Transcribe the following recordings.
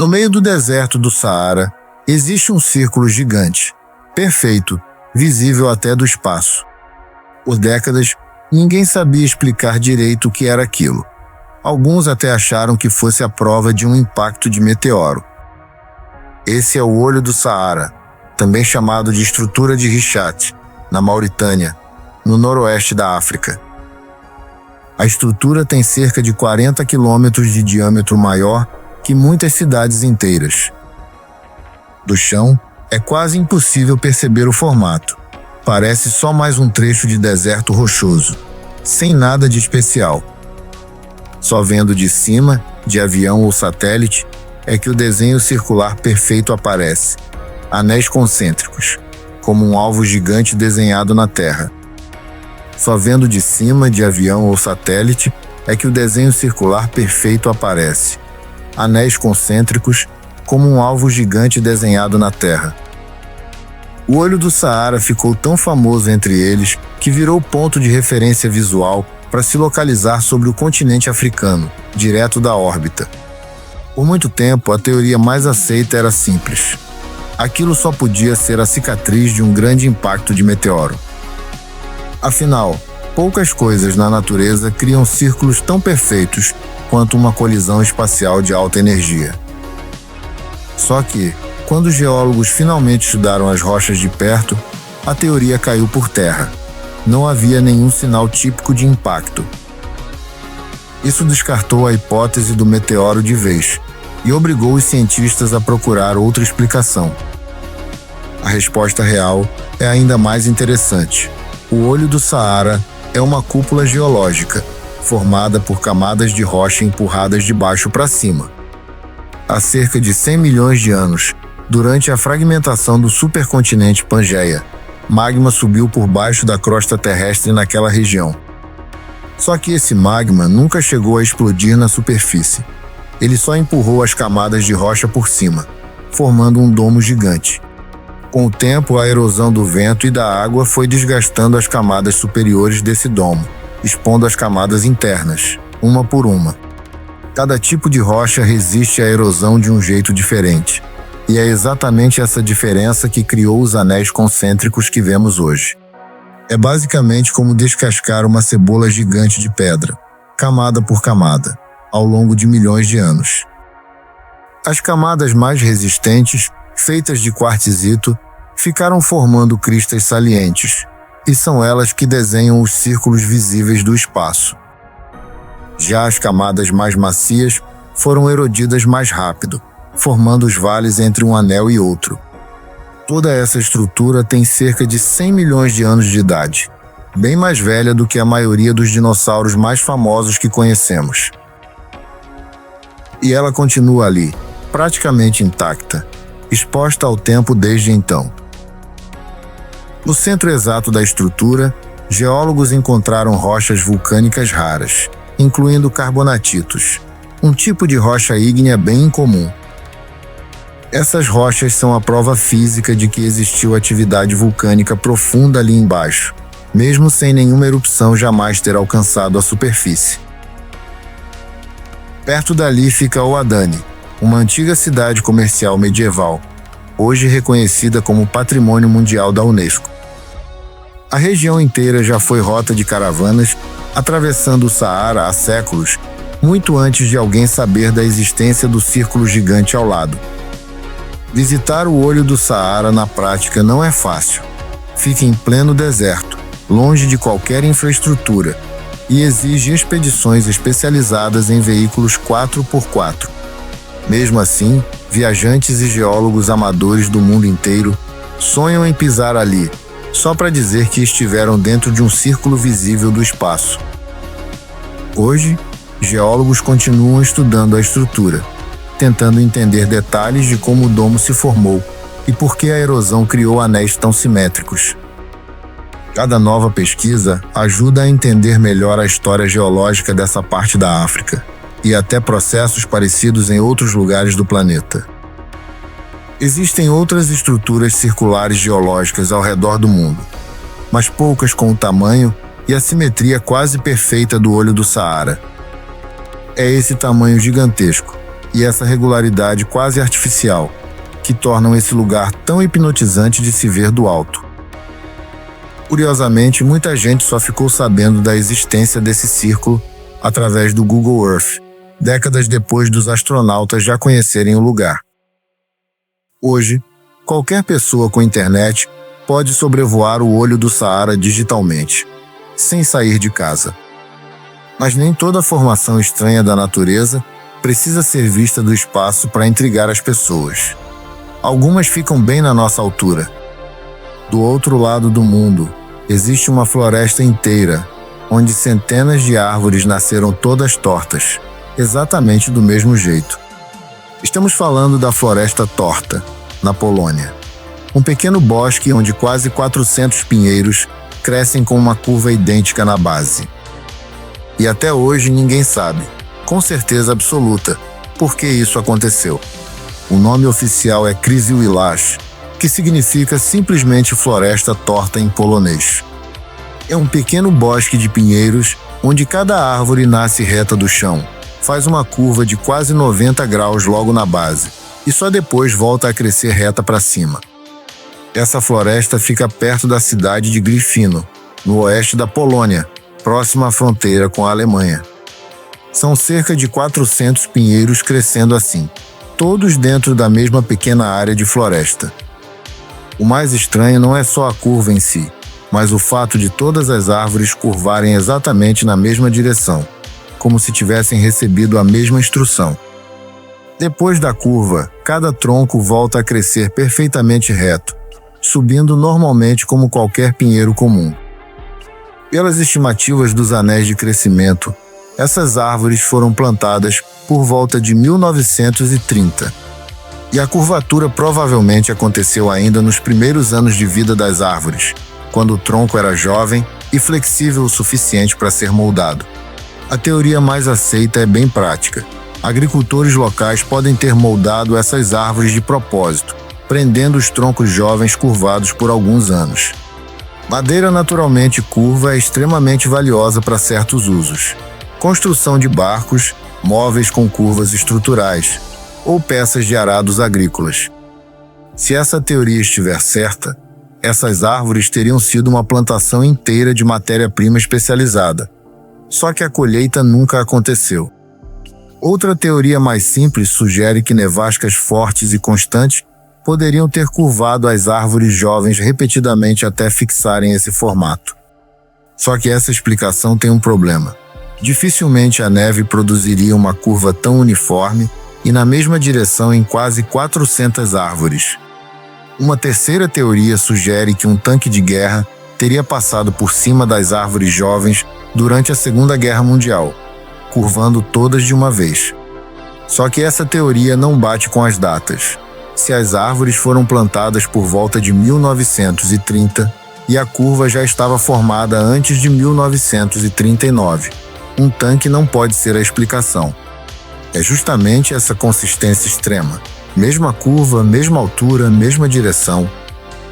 No meio do deserto do Saara, existe um círculo gigante, perfeito, visível até do espaço. Por décadas, ninguém sabia explicar direito o que era aquilo. Alguns até acharam que fosse a prova de um impacto de meteoro. Esse é o Olho do Saara, também chamado de estrutura de Richat, na Mauritânia, no noroeste da África. A estrutura tem cerca de 40 quilômetros de diâmetro, maior que muitas cidades inteiras. Do chão, é quase impossível perceber o formato. Parece só mais um trecho de deserto rochoso, sem nada de especial. Só vendo de cima, de avião ou satélite, é que o desenho circular perfeito aparece, anéis concêntricos, como um alvo gigante desenhado na Terra. Só vendo de cima, de avião ou satélite, é que o desenho circular perfeito aparece, anéis concêntricos, como um alvo gigante desenhado na Terra. O Olho do Saara ficou tão famoso entre eles que virou ponto de referência visual para se localizar sobre o continente africano, direto da órbita. Por muito tempo, a teoria mais aceita era simples. Aquilo só podia ser a cicatriz de um grande impacto de meteoro. Afinal, poucas coisas na natureza criam círculos tão perfeitos quanto uma colisão espacial de alta energia. Só que, quando os geólogos finalmente estudaram as rochas de perto, a teoria caiu por terra. Não havia nenhum sinal típico de impacto. Isso descartou a hipótese do meteoro de vez e obrigou os cientistas a procurar outra explicação. A resposta real é ainda mais interessante. O Olho do Saara é uma cúpula geológica, formada por camadas de rocha empurradas de baixo para cima. Há cerca de 100 milhões de anos, durante a fragmentação do supercontinente Pangeia, magma subiu por baixo da crosta terrestre naquela região. Só que esse magma nunca chegou a explodir na superfície. Ele só empurrou as camadas de rocha por cima, formando um domo gigante. Com o tempo, a erosão do vento e da água foi desgastando as camadas superiores desse domo, expondo as camadas internas, uma por uma. Cada tipo de rocha resiste à erosão de um jeito diferente. E é exatamente essa diferença que criou os anéis concêntricos que vemos hoje. É basicamente como descascar uma cebola gigante de pedra, camada por camada, ao longo de milhões de anos. As camadas mais resistentes, feitas de quartzito, ficaram formando cristas salientes, e são elas que desenham os círculos visíveis do espaço. Já as camadas mais macias foram erodidas mais rápido, formando os vales entre um anel e outro. Toda essa estrutura tem cerca de 100 milhões de anos de idade, bem mais velha do que a maioria dos dinossauros mais famosos que conhecemos. E ela continua ali, praticamente intacta, exposta ao tempo desde então. No centro exato da estrutura, geólogos encontraram rochas vulcânicas raras, incluindo carbonatitos, um tipo de rocha ígnea bem incomum. Essas rochas são a prova física de que existiu atividade vulcânica profunda ali embaixo, mesmo sem nenhuma erupção jamais ter alcançado a superfície. Perto dali fica Ouadane, uma antiga cidade comercial medieval, hoje reconhecida como Patrimônio Mundial da Unesco. A região inteira já foi rota de caravanas, atravessando o Saara há séculos, muito antes de alguém saber da existência do círculo gigante ao lado. Visitar o Olho do Saara na prática não é fácil. Fica em pleno deserto, longe de qualquer infraestrutura, e exige expedições especializadas em veículos 4x4. Mesmo assim, viajantes e geólogos amadores do mundo inteiro sonham em pisar ali, só para dizer que estiveram dentro de um círculo visível do espaço. Hoje, geólogos continuam estudando a estrutura, tentando entender detalhes de como o domo se formou e por que a erosão criou anéis tão simétricos. Cada nova pesquisa ajuda a entender melhor a história geológica dessa parte da África e até processos parecidos em outros lugares do planeta. Existem outras estruturas circulares geológicas ao redor do mundo, mas poucas com o tamanho e a simetria quase perfeita do Olho do Saara. É esse tamanho gigantesco, e essa regularidade quase artificial, que tornam esse lugar tão hipnotizante de se ver do alto. Curiosamente, muita gente só ficou sabendo da existência desse círculo através do Google Earth, décadas depois dos astronautas já conhecerem o lugar. Hoje, qualquer pessoa com internet pode sobrevoar o olho do Saara digitalmente, sem sair de casa. Mas nem toda formação estranha da natureza precisa ser vista do espaço para intrigar as pessoas. Algumas ficam bem na nossa altura. Do outro lado do mundo, existe uma floresta inteira, onde centenas de árvores nasceram todas tortas, exatamente do mesmo jeito. Estamos falando da Floresta Torta, na Polônia. Um pequeno bosque onde quase 400 pinheiros crescem com uma curva idêntica na base. E até hoje ninguém sabe, com certeza absoluta, por que isso aconteceu. O nome oficial é Krzywilash, que significa simplesmente floresta torta em polonês. É um pequeno bosque de pinheiros onde cada árvore nasce reta do chão, faz uma curva de quase 90 graus logo na base e só depois volta a crescer reta para cima. Essa floresta fica perto da cidade de Gryfino, no oeste da Polônia, próxima à fronteira com a Alemanha. São cerca de 400 pinheiros crescendo assim, todos dentro da mesma pequena área de floresta. O mais estranho não é só a curva em si, mas o fato de todas as árvores curvarem exatamente na mesma direção, como se tivessem recebido a mesma instrução. Depois da curva, cada tronco volta a crescer perfeitamente reto, subindo normalmente como qualquer pinheiro comum. Pelas estimativas dos anéis de crescimento, essas árvores foram plantadas por volta de 1930. E a curvatura provavelmente aconteceu ainda nos primeiros anos de vida das árvores, quando o tronco era jovem e flexível o suficiente para ser moldado. A teoria mais aceita é bem prática. Agricultores locais podem ter moldado essas árvores de propósito, prendendo os troncos jovens curvados por alguns anos. Madeira naturalmente curva é extremamente valiosa para certos usos. Construção de barcos, móveis com curvas estruturais, ou peças de arados agrícolas. Se essa teoria estiver certa, essas árvores teriam sido uma plantação inteira de matéria-prima especializada, só que a colheita nunca aconteceu. Outra teoria mais simples sugere que nevascas fortes e constantes poderiam ter curvado as árvores jovens repetidamente até fixarem esse formato. Só que essa explicação tem um problema. Dificilmente a neve produziria uma curva tão uniforme e na mesma direção em quase 400 árvores. Uma terceira teoria sugere que um tanque de guerra teria passado por cima das árvores jovens durante a Segunda Guerra Mundial, curvando todas de uma vez. Só que essa teoria não bate com as datas. Se as árvores foram plantadas por volta de 1930 e a curva já estava formada antes de 1939, um tanque não pode ser a explicação. É justamente essa consistência extrema, mesma curva, mesma altura, mesma direção,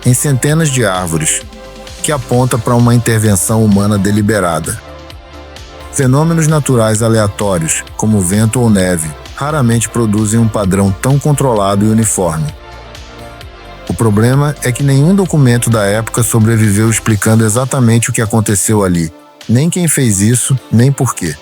em centenas de árvores, que aponta para uma intervenção humana deliberada. Fenômenos naturais aleatórios, como vento ou neve, raramente produzem um padrão tão controlado e uniforme. O problema é que nenhum documento da época sobreviveu explicando exatamente o que aconteceu ali, nem quem fez isso, nem por quê.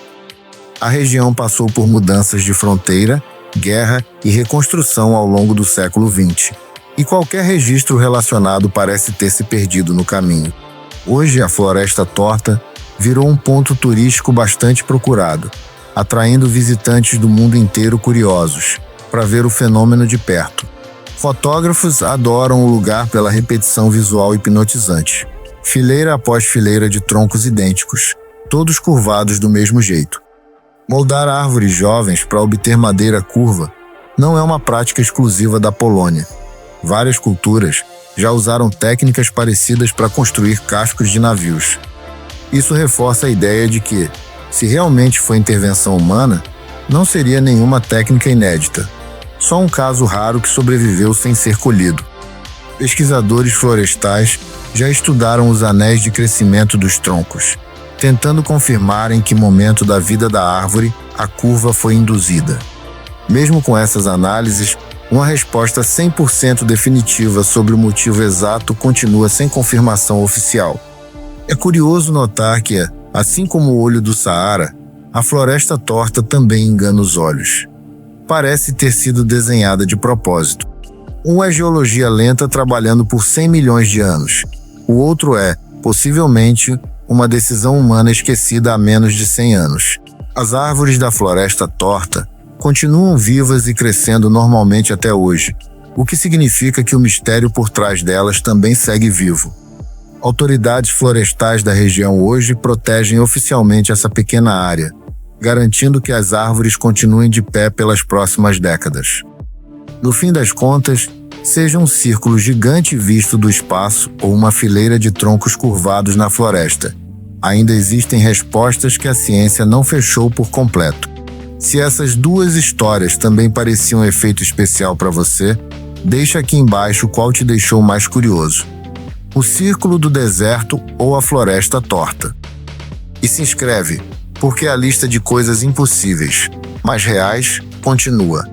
A região passou por mudanças de fronteira, guerra e reconstrução ao longo do século XX, e qualquer registro relacionado parece ter se perdido no caminho. Hoje, a Floresta Torta virou um ponto turístico bastante procurado, atraindo visitantes do mundo inteiro curiosos para ver o fenômeno de perto. Fotógrafos adoram o lugar pela repetição visual hipnotizante. Fileira após fileira de troncos idênticos, todos curvados do mesmo jeito. Moldar árvores jovens para obter madeira curva não é uma prática exclusiva da Polônia. Várias culturas já usaram técnicas parecidas para construir cascos de navios. Isso reforça a ideia de que, se realmente foi intervenção humana, não seria nenhuma técnica inédita, só um caso raro que sobreviveu sem ser colhido. Pesquisadores florestais já estudaram os anéis de crescimento dos troncos, tentando confirmar em que momento da vida da árvore a curva foi induzida. Mesmo com essas análises, uma resposta 100% definitiva sobre o motivo exato continua sem confirmação oficial. É curioso notar que, assim como o olho do Saara, a floresta torta também engana os olhos. Parece ter sido desenhada de propósito. Um é geologia lenta trabalhando por 100 milhões de anos. O outro é, possivelmente, uma decisão humana esquecida há menos de 100 anos. As árvores da floresta torta continuam vivas e crescendo normalmente até hoje, o que significa que o mistério por trás delas também segue vivo. Autoridades florestais da região hoje protegem oficialmente essa pequena área, garantindo que as árvores continuem de pé pelas próximas décadas. No fim das contas, seja um círculo gigante visto do espaço ou uma fileira de troncos curvados na floresta, ainda existem respostas que a ciência não fechou por completo. Se essas duas histórias também pareciam um efeito especial para você, deixa aqui embaixo qual te deixou mais curioso: o círculo do deserto ou a floresta torta. E se inscreve, porque a lista de coisas impossíveis, mas reais, continua.